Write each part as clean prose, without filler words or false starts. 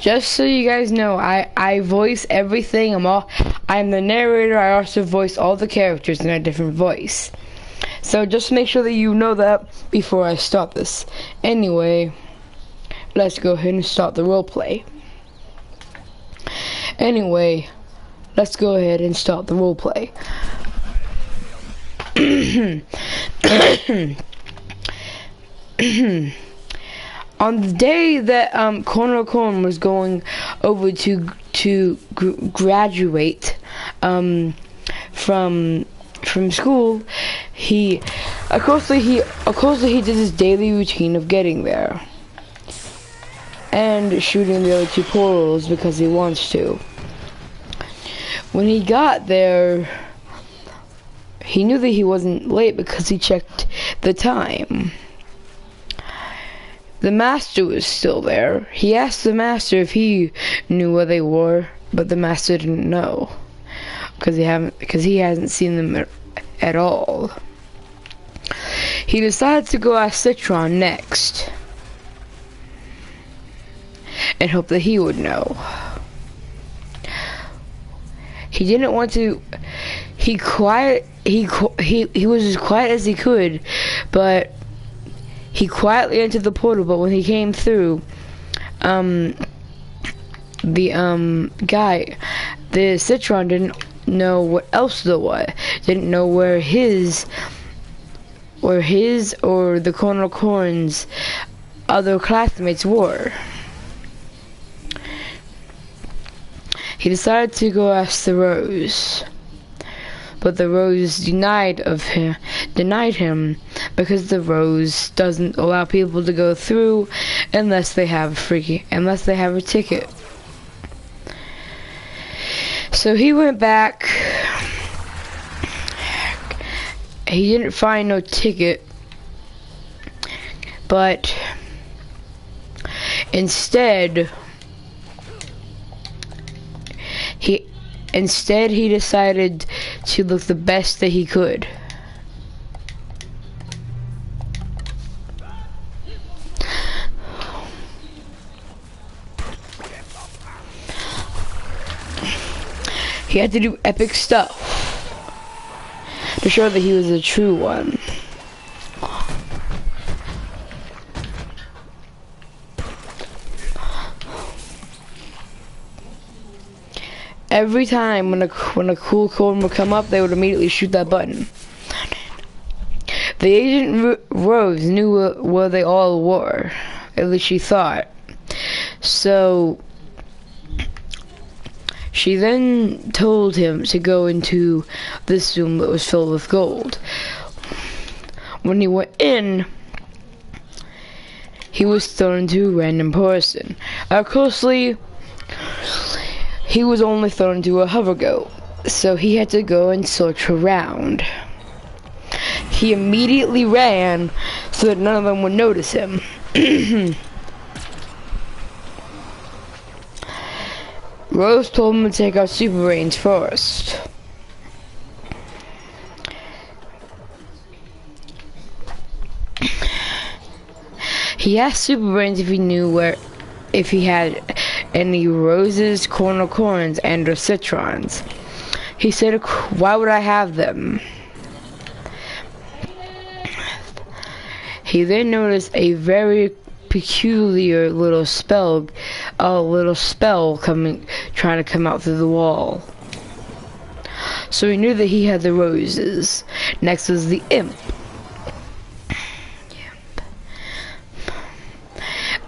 Just so you guys know, I voice everything. I'm the narrator. I also voice all the characters in a different voice. So just make sure that you know that before I start this. Anyway, let's go ahead and start the roleplay. Anyway, let's go ahead and start the roleplay. On the day that Corner Corn was going over to graduate from school, of course he did his daily routine of getting there and shooting the other two portals because he wants to. When he got there, he knew that he wasn't late because he checked the time. The master was still there. He asked the master if he knew where they were, but the master didn't know because he hasn't seen them at all. He decided to go ask Citron next and hope that he would know. He didn't want to. He was as quiet as he could, but he quietly entered the portal. But when he came through, the Citron didn't know what else there was. Didn't know where his or the Corner Corn's other classmates were. He decided to go ask the Rose, but the Rose denied him because the Rose doesn't allow people to go through unless they have a ticket. So he went back. He didn't find no ticket, but instead he decided to look the best that he could. He had to do epic stuff to show that he was a true one. Every time when a cool corn would come up, they would immediately shoot that button. The agent Rose knew where they all were, at least she thought. So she then told him to go into this room that was filled with gold. When he went in, he was thrown into a random person. Of course, he was only thrown into a hover goat, so he had to go and search around. He immediately ran so that none of them would notice him. Rose told him to take out Super Brains first. He asked Super Brains if he knew if he had any Roses, Corner Corns, and or Citrons. He said, "Why would I have them?" He then noticed a very peculiar little spell trying to come out through the wall. So he knew that he had the Roses. Next was the Imp.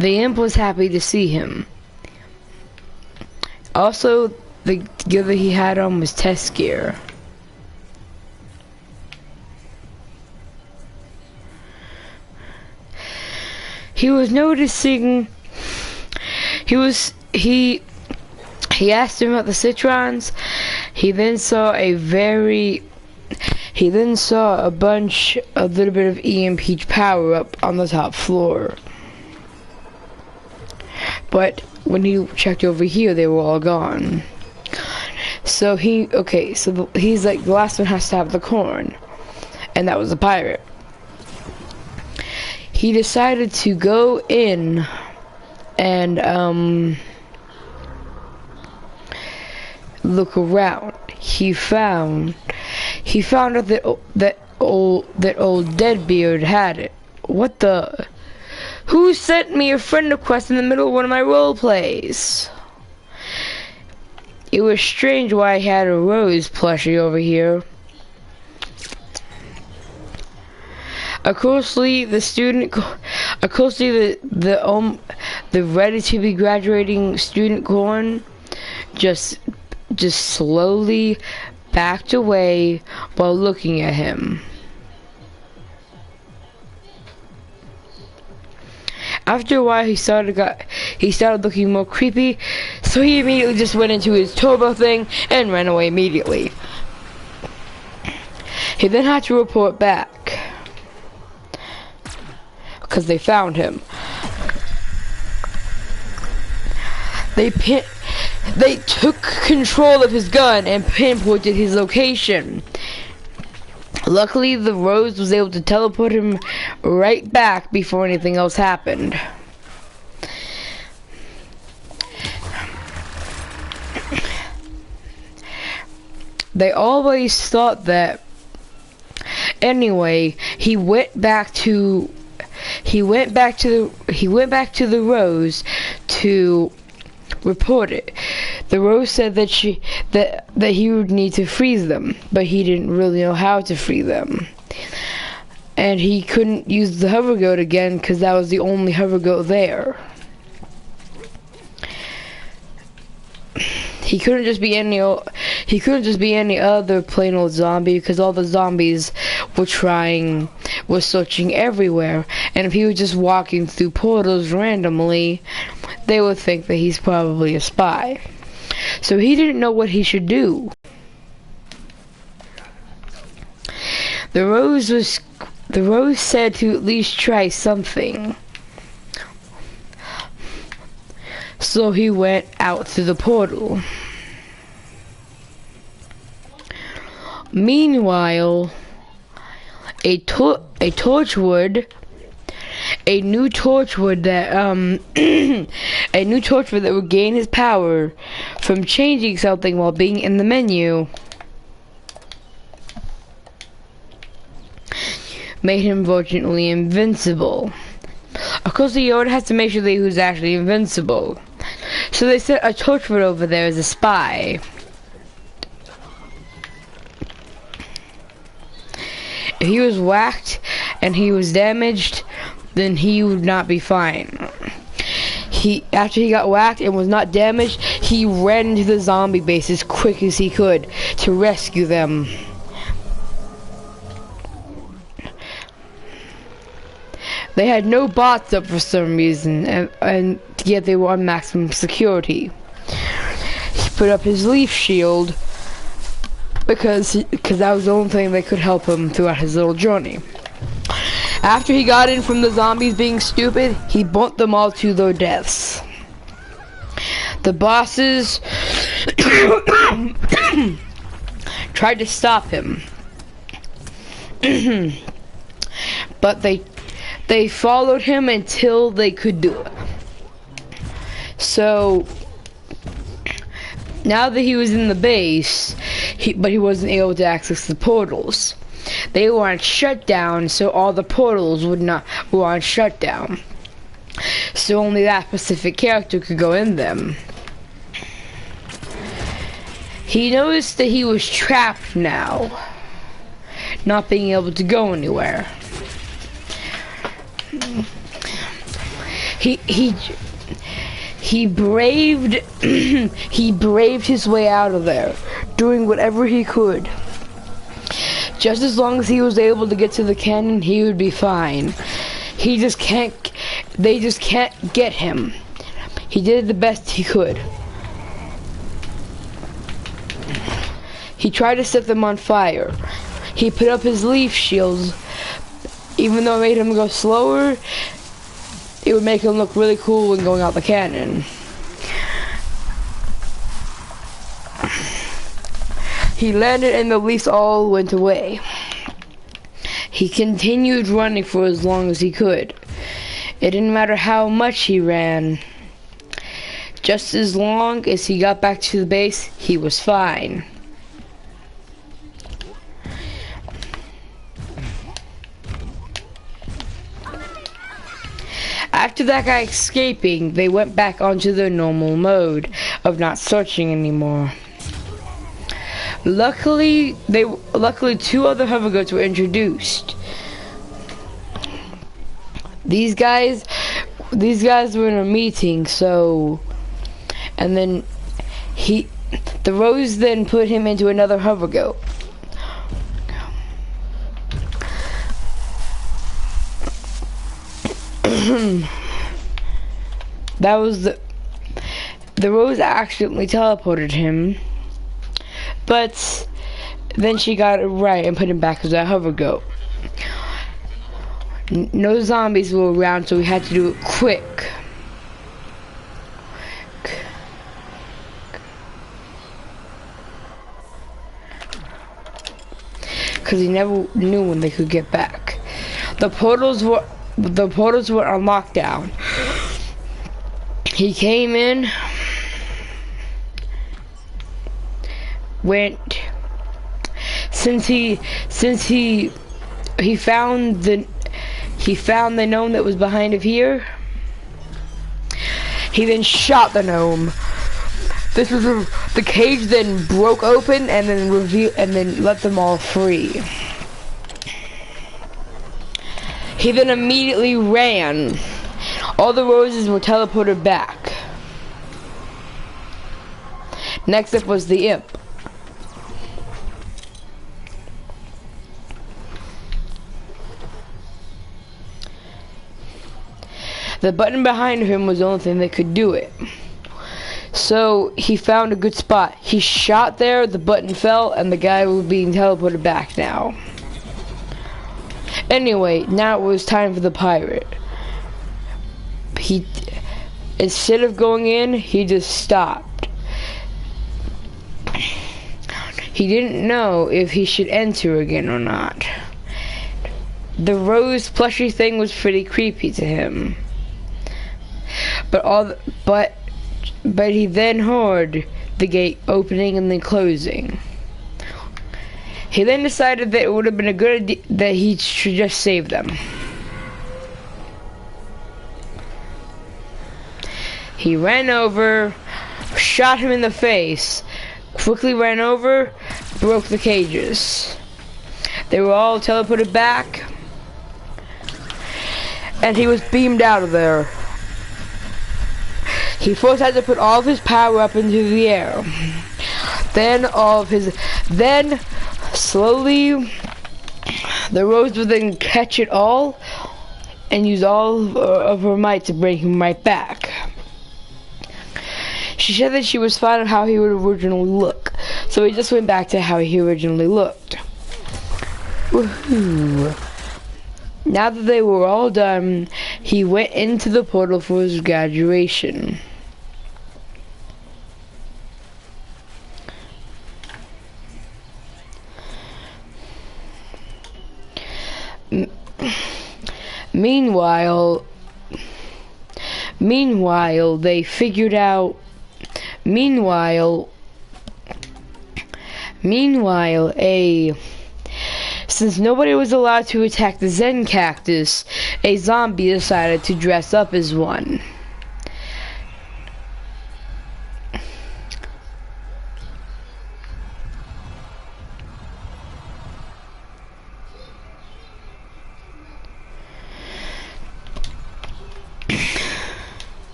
The Imp was happy to see him. Also, the gear that he had on was test gear. He was noticing. He asked him about the Citrons. He then saw a little bit of EMP power up on the top floor. But when he checked over here, they were all gone. So he's like, the last one has to have the corn, and that was the pirate. He decided to go in and look around. He found out that old Deadbeard had it. What the? Who sent me a friend request in the middle of one of my role plays? It was strange why I had a Rose plushie over here. Closely, the ready to be graduating student Corn just slowly backed away while looking at him. After a while, he started looking more creepy, so he immediately just went into his turbo thing and ran away immediately. He then had to report back because they found him. They took control of his gun and pinpointed his location. Luckily, the Rose was able to teleport him right back before anything else happened. They always thought that. Anyway, he went back to the Rose to report it. The Rose said that he would need to freeze them, but he didn't really know how to free them. And he couldn't use the hover goat again because that was the only hover goat there. He couldn't just be any other plain old zombie because all the zombies were searching everywhere, and if he was just walking through portals randomly, they would think that he's probably a spy. So he didn't know what he should do. The Rose said to at least try something. So he went out through the portal. Meanwhile, a new torchwood that would gain his power from changing something while being in the menu made him virtually invincible. Of course, the Yoda has to make sure that he was actually invincible. So they set a torchwood over there as a spy. If he was whacked and he was damaged, then he would not be fine. After he got whacked and was not damaged, he ran into the zombie base as quick as he could to rescue them. They had no bots up for some reason, and yet they were on maximum security. He put up his leaf shield because that was the only thing that could help him throughout his little journey. After he got in from the zombies being stupid, he burnt them all to their deaths. The bosses tried to stop him, but they followed him until they could do it. So now that he was in the base, but he wasn't able to access the portals. They were on shutdown, so all the portals were on shutdown. So only that specific character could go in them. He noticed that he was trapped now, not being able to go anywhere. He braved his way out of there, doing whatever he could. Just as long as he was able to get to the cannon, he would be fine. They just can't get him. He did the best he could. He tried to set them on fire. He put up his leaf shields. Even though it made him go slower, it would make him look really cool when going out the cannon. He landed and the leaves all went away. He continued running for as long as he could. It didn't matter how much he ran. Just as long as he got back to the base, he was fine. After that guy escaping, they went back onto their normal mode of not searching anymore. Luckily, two other hover goats were introduced. These guys were in a meeting, so, and then the Rose then put him into another hover goat. That was the Rose accidentally teleported him, but then she got it right and put him back as a hover goat. No zombies were around, so we had to do it quick. Because he never knew when they could get back. The portals were on lockdown. He came in, went, since he found the gnome that was behind of here. He then shot the gnome. The cage then broke open and then let them all free. He then immediately ran. All the roses were teleported back. Next up was the imp. The button behind him was the only thing that could do it. So he found a good spot. He shot there, the button fell, and the guy was being teleported back now. Anyway, now it was time for the pirate. Instead of going in, he just stopped. He didn't know if he should enter again or not. The rose plushy thing was pretty creepy to him. But he then heard the gate opening and then closing. He then decided that it would have been a good idea that he should just save them. He ran over, shot him in the face, quickly ran over, broke the cages. They were all teleported back, and he was beamed out of there. He first had to put all of his power up into the air. Then slowly, the rose would then catch it all and use all of her might to bring him right back. She said that she was fine on how he would originally look, so he just went back to how he originally looked. Woohoo! Now that they were all done, he went into the portal for his graduation. Meanwhile, they figured out. Since nobody was allowed to attack the Zen cactus, a zombie decided to dress up as one.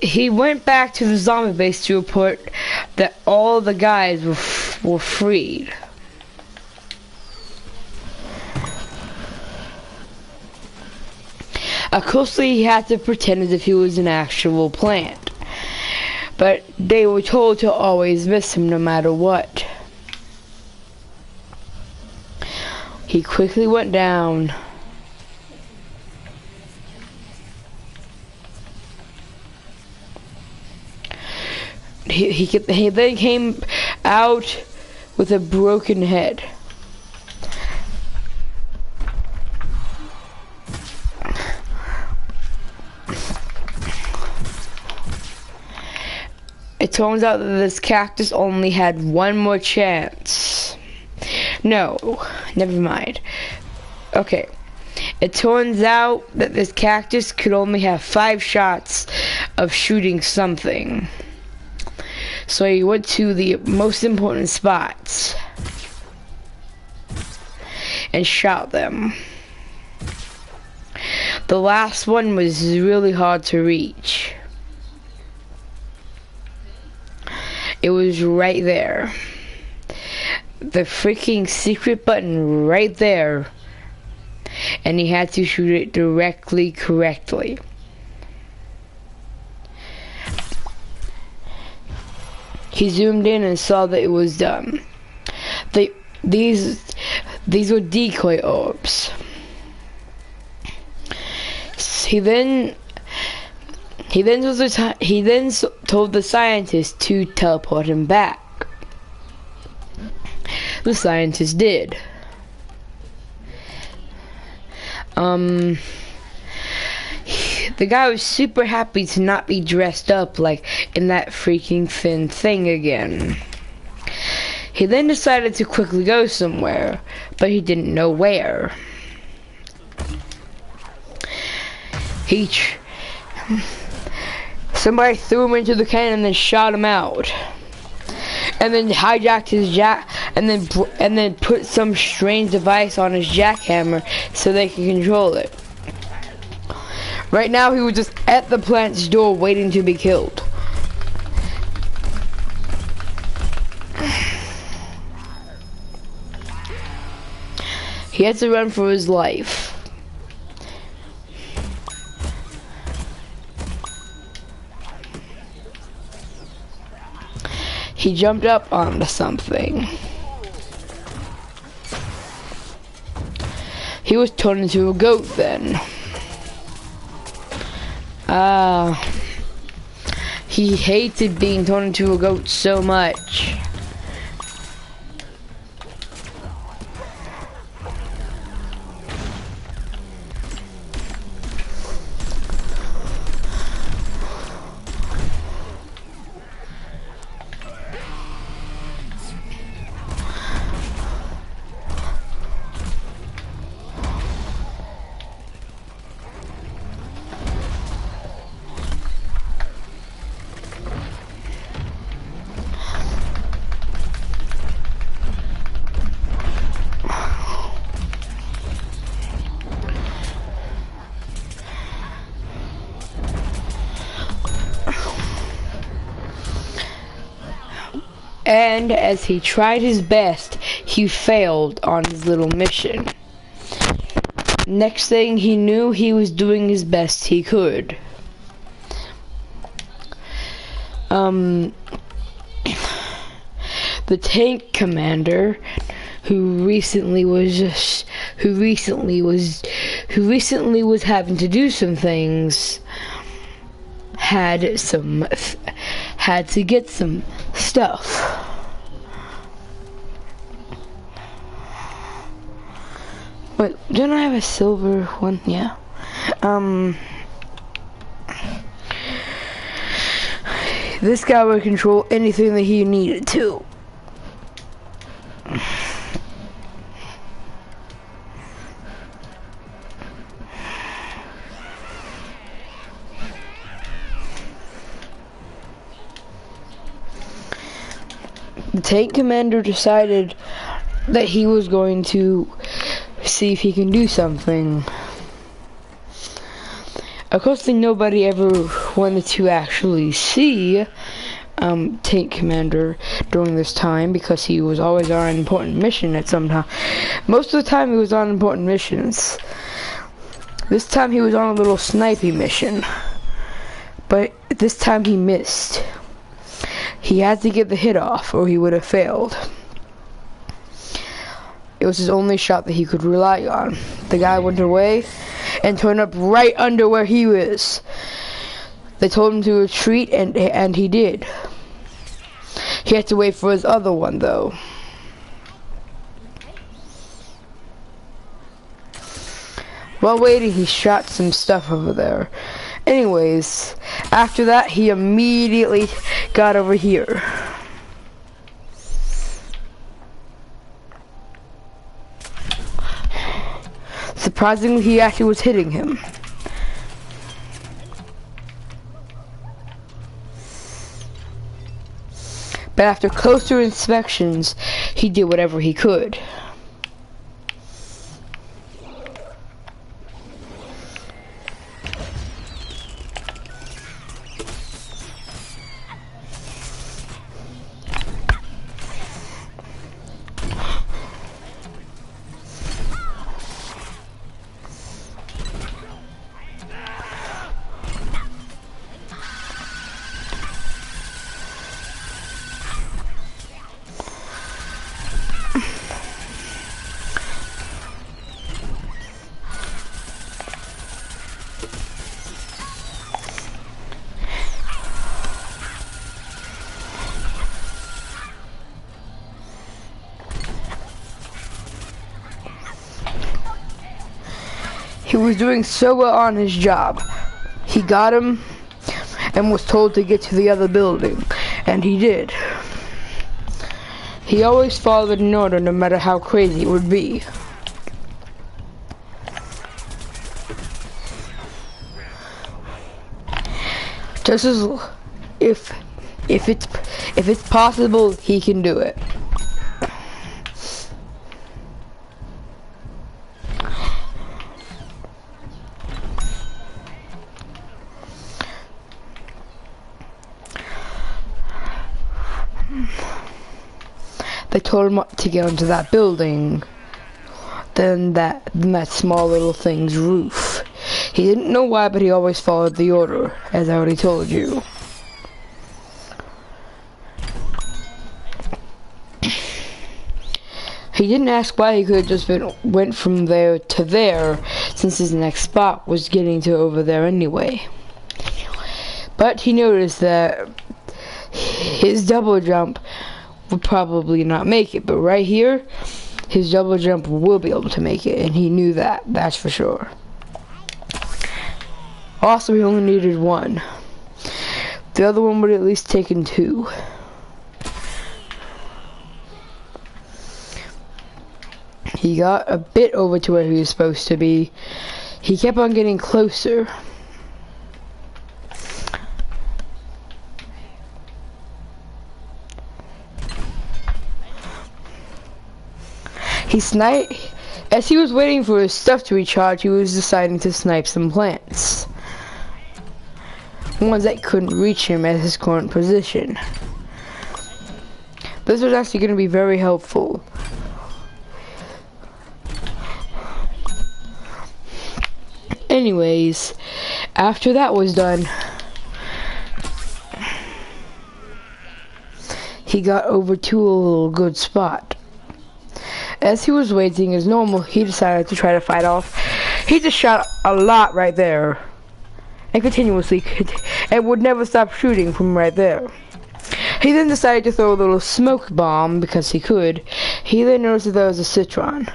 He went back to the zombie base to report that all the guys were freed. Of course, he had to pretend as if he was an actual plant. But they were told to always miss him no matter what. He quickly went down. He then came out with a broken head. It turns out that this cactus only had one more chance. No, never mind. Okay. It turns out that this cactus could only have 5 shots of shooting something. So he went to the most important spots and shot them. The last one was really hard to reach. It was right there. The freaking secret button right there. And he had to shoot it correctly. He zoomed in and saw that it was done. These were decoy orbs. He then told the scientist to teleport him back. The scientist did. The guy was super happy to not be dressed up like in that freaking thin thing again. He then decided to quickly go somewhere, but he didn't know where. Somebody threw him into the cannon and then shot him out. And then hijacked his and then put some strange device on his jackhammer so they could control it. Right now, he was just at the plant's door waiting to be killed. He had to run for his life. He jumped up onto something. He was turned into a goat then. He hated being turned into a goat so much. And as he tried his best, he failed on his little mission. Next thing he knew, he was doing his best he could. The tank commander, who recently was having to do some things, had to get some stuff. But don't I have a silver one? Yeah. This guy would control anything that he needed to. The tank commander decided that he was going to see if he can do something. Of course, nobody ever wanted to actually see tank commander during this time because he was always on an important mission at some time. Most of the time, he was on important missions. This time he was on a little sniping mission, but this time he missed. He had to get the hit off or he would have failed. It was his only shot that he could rely on. The guy went away and turned up right under where he was. They told him to retreat and he did. He had to wait for his other one though. While waiting, he shot some stuff over there. Anyways, after that, he immediately got over here. Surprisingly, he actually was hitting him. But after closer inspections, he did whatever he could. He was doing so well on his job. He got him and was told to get to the other building, and he did. He always followed an order no matter how crazy it would be. Just as if it's possible, he can do it. They told him to get onto that building, then that small little thing's roof. He didn't know why, but he always followed the order, as I already told you. He didn't ask why. He could have just went from there to there, since his next spot was getting to over there anyway. But he noticed that his double jump would probably not make it, but right here, his double jump will be able to make it, and he knew that, that's for sure. Also, he only needed one. The other one would at least taken two. He got a bit over to where he was supposed to be. He kept on getting closer. As he was waiting for his stuff to recharge, he was deciding to snipe some plants. Ones that couldn't reach him at his current position. This was actually going to be very helpful. Anyways, after that was done, he got over to a little good spot. As he was waiting as normal, he decided to try to fight off. He just shot a lot right there, and continuously, and would never stop shooting from right there. He then decided to throw a little smoke bomb because he could. He then noticed that there was a citron.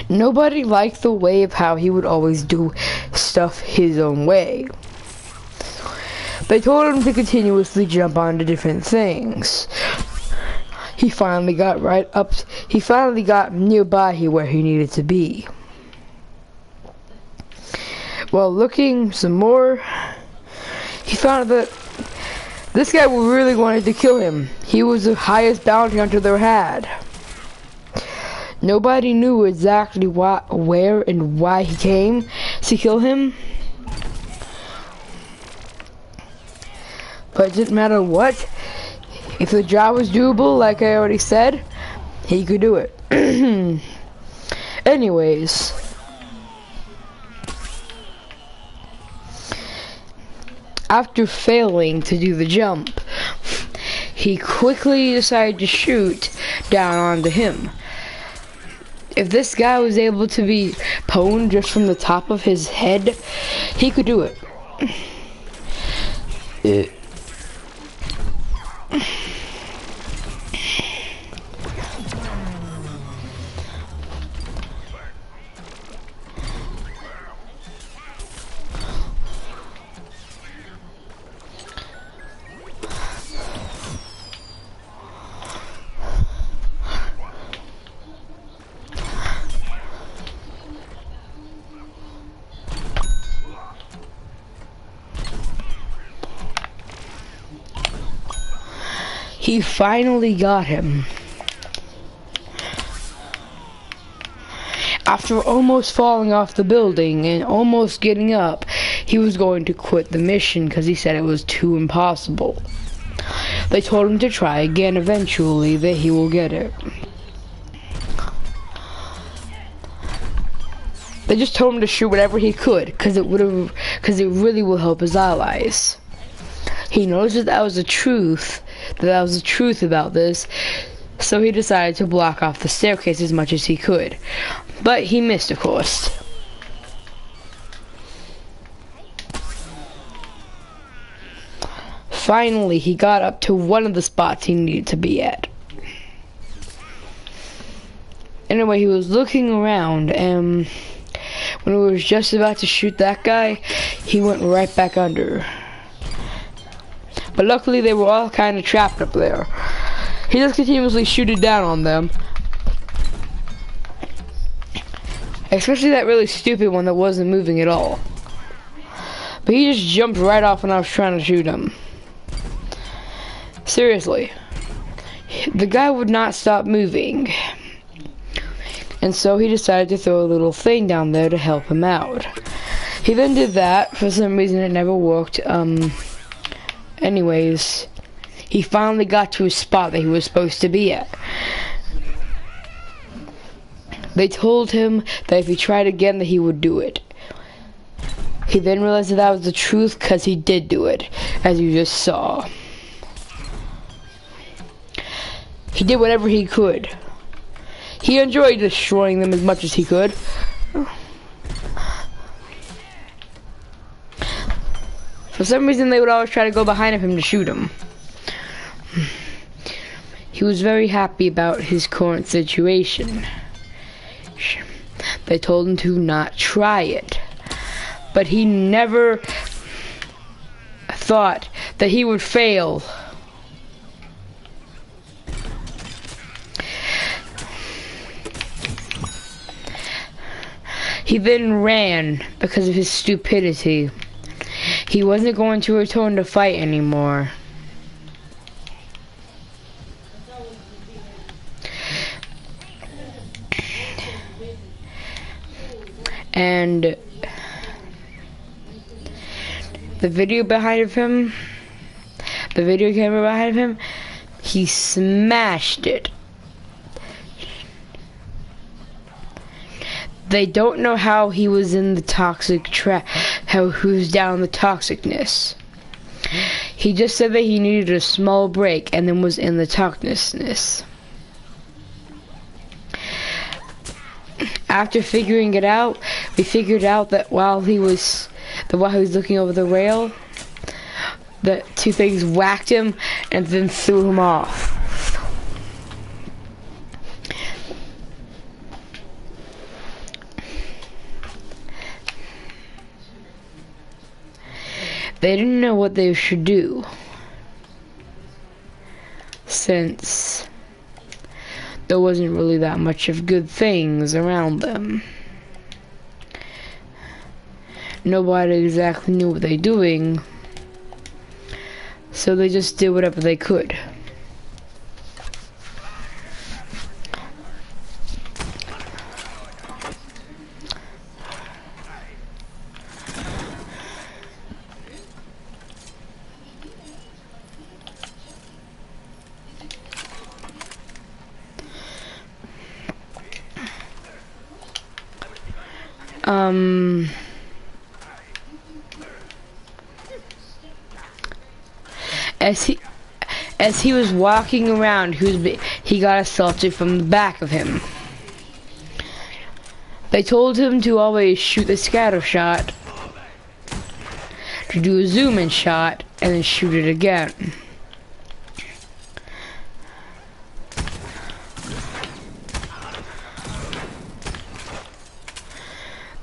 Nobody liked the way of how he would always do stuff his own way. They told him to continuously jump onto different things. He finally got nearby where he needed to be. While looking some more, he found that this guy really wanted to kill him. He was the highest bounty hunter there had. Nobody knew exactly where and why he came to kill him. But it didn't matter what. If the job was doable, like I already said, he could do it. Anyways, after failing to do the jump, he quickly decided to shoot down onto him. If this guy was able to be pwned just from the top of his head, he could do it. He finally got him. After almost falling off the building and almost getting up, he was going to quit the mission because he said it was too impossible. They told him to try again eventually, that he will get it. They just told him to shoot whatever he could because it really will help his allies. He knows that was the truth. That was the truth about this, so he decided to block off the staircase as much as he could. But he missed, of course. Finally, he got up to one of the spots he needed to be at. Anyway, he was looking around, and when he was just about to shoot that guy, he went right back under. But luckily they were all kind of trapped up there. He just continuously shooted down on them. Especially that really stupid one that wasn't moving at all. But he just jumped right off when I was trying to shoot him. Seriously. The guy would not stop moving. And so he decided to throw a little thing down there to help him out. He then did that. For some reason it never worked. Anyways, he finally got to a spot that he was supposed to be at. They told him that if he tried again that he would do it. He then realized that was the truth because he did do it, as you just saw. He did whatever he could. He enjoyed destroying them as much as he could. For some reason, they would always try to go behind him to shoot him. He was very happy about his current situation. They told him to not try it. But he never thought that he would fail. He then ran because of his stupidity. He wasn't going to return to fight anymore. And the video behind him, the video camera behind him, he smashed it. They don't know how he was in the toxic trap, how he was down the toxicness. He just said that he needed a small break and then was in the toxicness. After figuring it out, we figured out that while he was looking over the rail, the two things whacked him and then threw him off. They didn't know what they should do, since there wasn't really that much of good things around them. Nobody exactly knew what they were doing, so they just did whatever they could. As he was walking around, he got assaulted from the back of him. They told him to always shoot the scatter shot, to do a zoom in shot, and then shoot it again.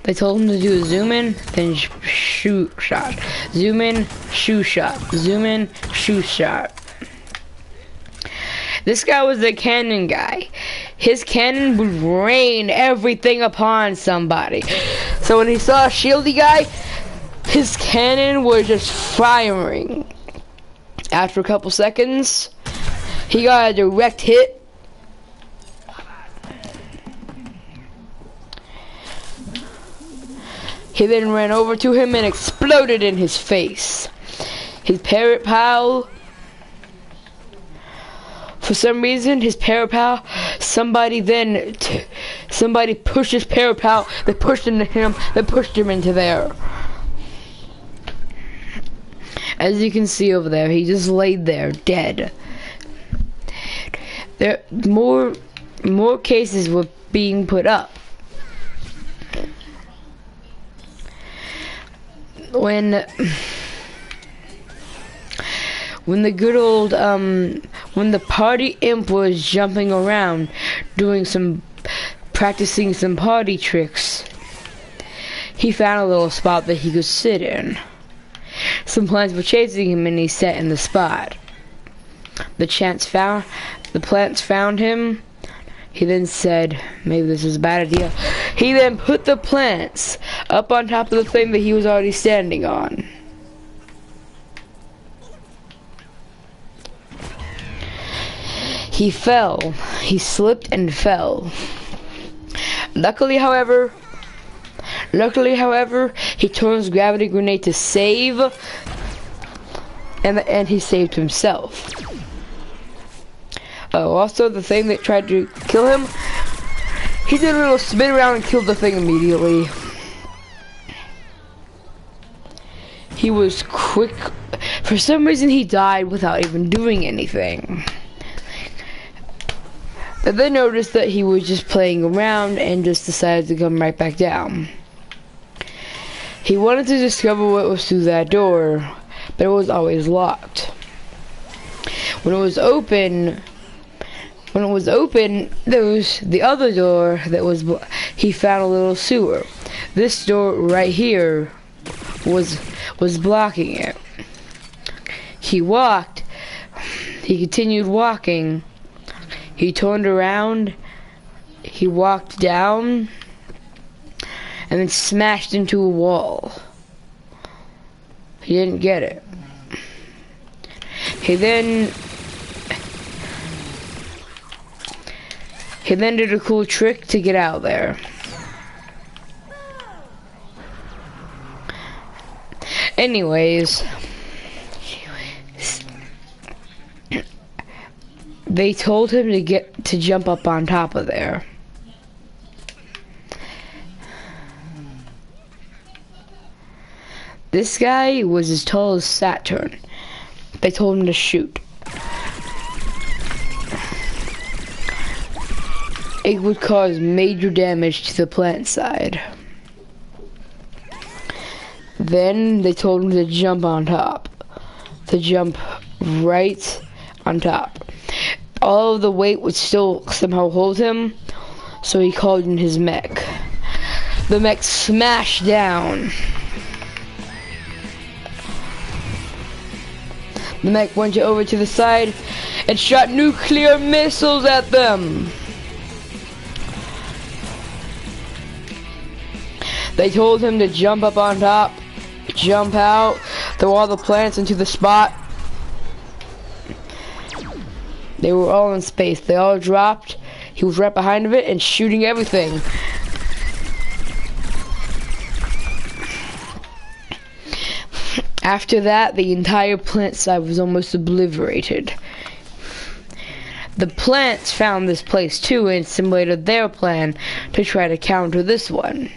They told him to do a zoom in, then shoot shot. Zoom in, shoot shot. Zoom in, shoot shot. This guy was the cannon guy. His cannon would rain everything upon somebody. So when he saw a shieldy guy, his cannon was just firing. After a couple seconds, he got a direct hit. He then ran over to him and exploded in his face. His parrot pal, for some reason, his parrot pal, somebody pushed his parrot pal, they pushed into him, they pushed him into there. As you can see over there, he just laid there, dead. More cases were being put up. When the good old when the party imp was jumping around practicing some party tricks, he found a little spot that he could sit in. Some plants were chasing him and he sat in the spot. The plants found him. He then said, maybe this is a bad idea. He then put the plants up on top of the thing that he was already standing on. He fell. He slipped and fell. Luckily, however, he turned his gravity grenade to save, and he saved himself. Oh, also the thing that tried to kill him, he did a little spin around and killed the thing immediately. He was quick. For some reason, he died without even doing anything. But they noticed that he was just playing around and just decided to come right back down. He wanted to discover what was through that door, but it was always locked. When it was open, there was the other door that was, he found a little sewer. This door right here was blocking it. He continued walking. He turned around, he walked down, and then smashed into a wall. He didn't get it. He then did a cool trick to get out there. Anyways, they told him to jump up on top of there. This guy was as tall as Saturn. They told him to shoot. It would cause major damage to the plant side. Then they told him to jump on top. To jump right on top. All of the weight would still somehow hold him, so he called in his mech. The mech smashed down. The mech went over to the side and shot nuclear missiles at them. They told him to jump up on top, jump out, throw all the plants into the spot. They were all in space. They all dropped. He was right behind of it and shooting everything. After that, the entire plant side was almost obliterated. The plants found this place too and simulated their plan to try to counter this one.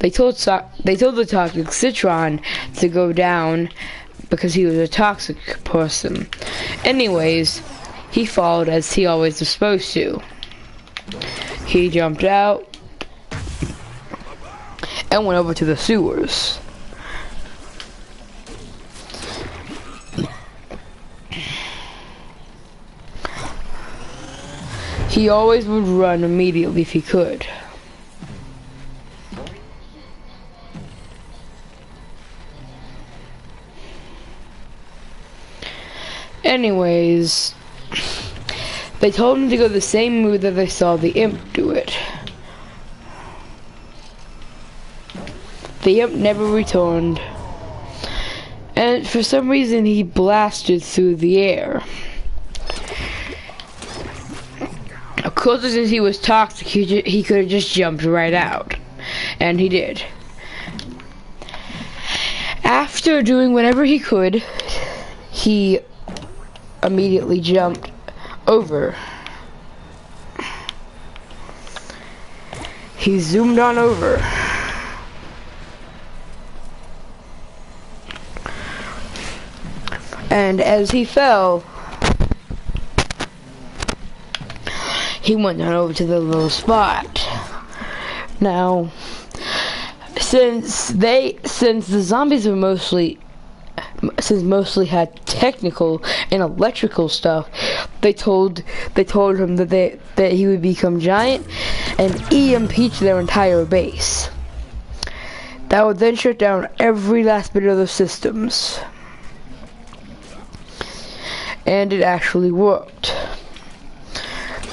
they told the toxic citron to go down because he was a toxic person. Anyways, he followed as he always was supposed to. He jumped out and went over to the sewers. He always would run immediately if he could. Anyways, they told him to go the same route that they saw the imp do it. The imp never returned, and for some reason he blasted through the air. Of course, since he was toxic, he could have just jumped right out, and he did. After doing whatever he could, he immediately jumped over. He zoomed on over. And as he fell, he went down over to the little spot. Now, since the zombies were mostly had technical and electrical stuff, they told him that he would become giant and EMP their entire base. That would then shut down every last bit of the systems. And it actually worked.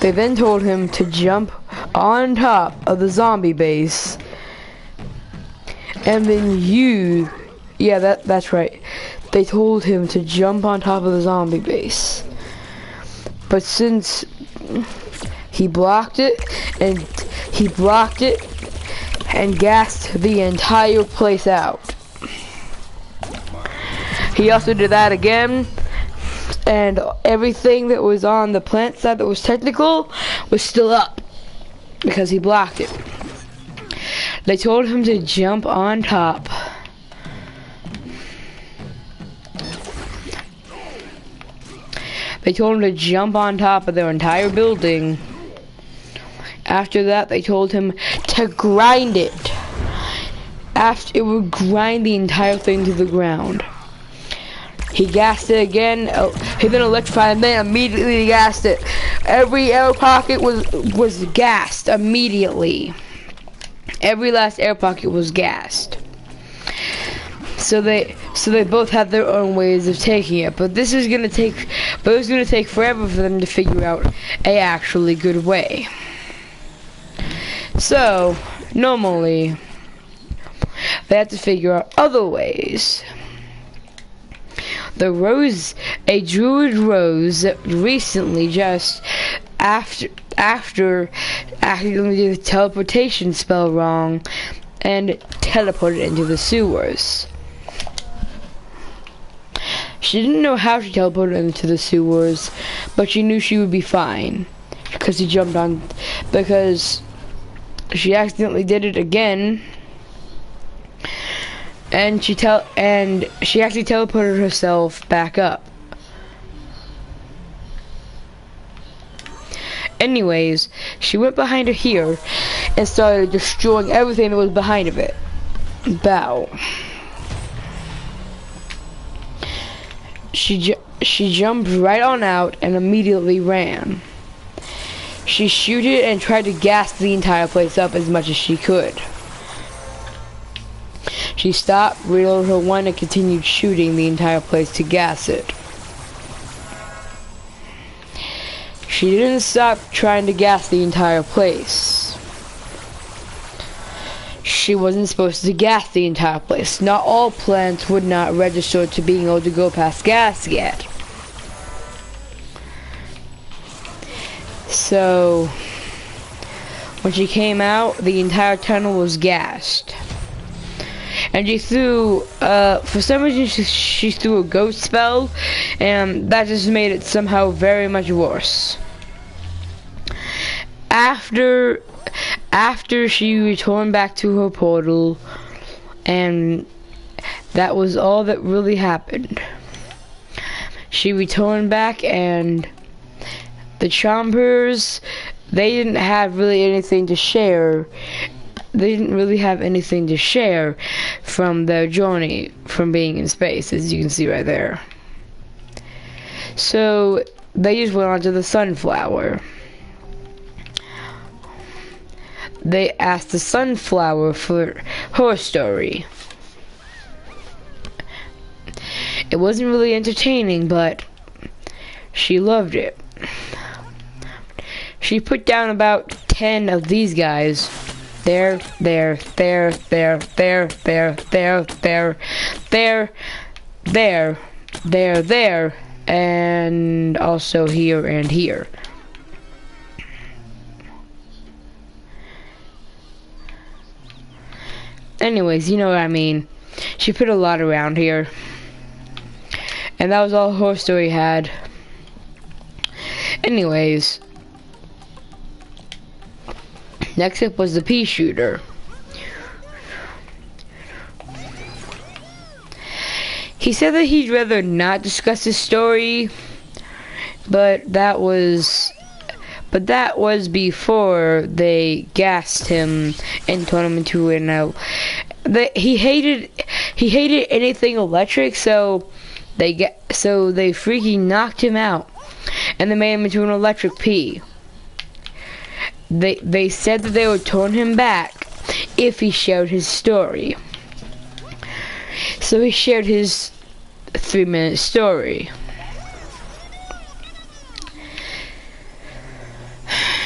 They then told him to jump on top of the zombie base, and then that's right. They told him to jump on top of the zombie base. But since he blocked it and gassed the entire place out. He also did that again, and everything that was on the plant side that was technical was still up because he blocked it. They told him to jump on top. They told him to jump on top of their entire building. After that, they told him to grind it. After it would grind the entire thing to the ground. He gassed it again. He then electrified and then immediately gassed it. Every air pocket was gassed immediately. Every last air pocket was gassed. So they both had their own ways of taking it, but it was gonna take forever for them to figure out a actually good way. So normally they had to figure out other ways. A druid rose recently, just after accidentally did the teleportation spell wrong and teleported into the sewers. She didn't know how she teleported into the sewers, but she knew she would be fine because she accidentally did it again. And she actually teleported herself back up. Anyways, she went behind her here and started destroying everything that was behind of it. Bow. She jumped right on out and immediately ran. She shooted and tried to gas the entire place up as much as she could. She stopped, reloaded her one, and continued shooting the entire place to gas it. She didn't stop trying to gas the entire place. She wasn't supposed to gas the entire place. Not all plants would not register to being able to go past gas yet. So, when she came out, the entire tunnel was gassed. And she threw, for some reason she threw a ghost spell, and that just made it somehow very much worse. After after she returned back to her portal, and that was all that really happened. She returned back, and the Chompers, they didn't have really anything to share. They didn't really have anything to share from their journey from being in space, as you can see right there. So they just went on to the Sunflower. They asked the Sunflower for her story. It wasn't really entertaining, but she loved it. She put down about 10 of these guys. There, and also here and here. Anyways, you know what I mean. She put a lot around here. And that was all her story had. Anyways. Next up was the pea shooter. He said that he'd rather not discuss his story, but that was before they gassed him and turned him into an he hated anything electric, so they freaking knocked him out, and they made him into an electric pea. They said that they would turn him back if he shared his story. So he shared his 3-minute story.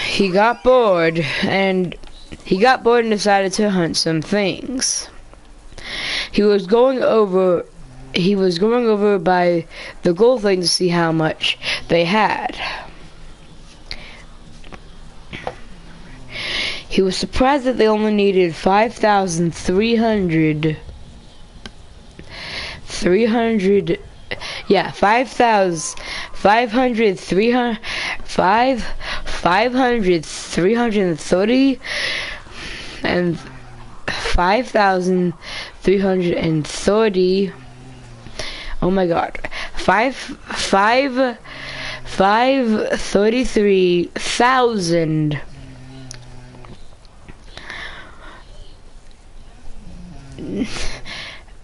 He got bored and decided to hunt some things. He was going over by the gold thing to see how much they had. He was surprised that they only needed 5,300. 330 and 5,330. Oh my God, 533,000.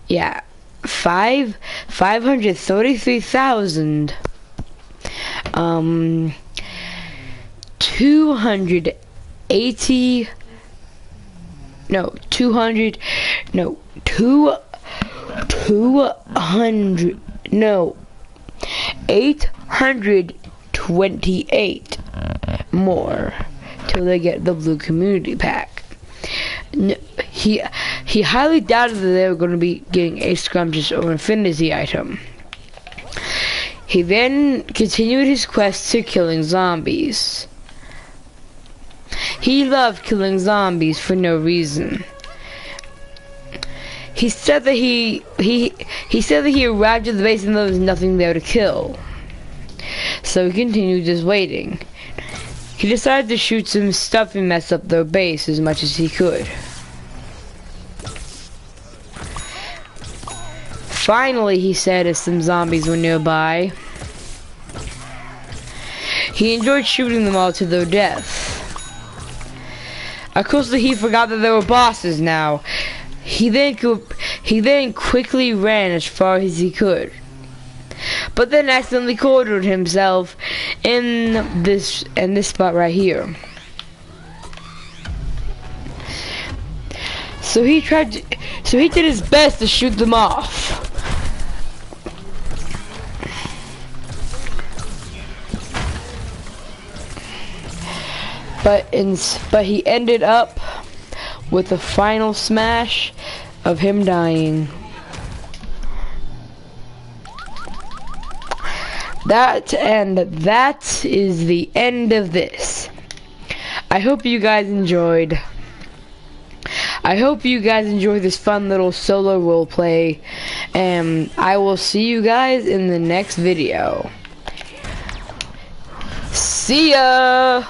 Yeah, 533,000. 280. No, 200. No, 200. No, 828 more till they get the blue community pack. He highly doubted that they were going to be getting a scrumptious or infinity item. He then continued his quest to killing zombies. He loved killing zombies for no reason. He said that he arrived at the base and there was nothing there to kill. So he continued just waiting. He decided to shoot some stuff and mess up their base as much as he could. Finally, he said, as some zombies were nearby, he enjoyed shooting them all to their death. Of course, he forgot that there were bosses now. He then quickly ran as far as he could, but then accidentally cornered himself in this spot right here. So he did his best to shoot them off. But he ended up with a final smash of him dying. That is the end of this. I hope you guys enjoyed. I hope you guys enjoyed this fun little solo roleplay, and I will see you guys in the next video. See ya!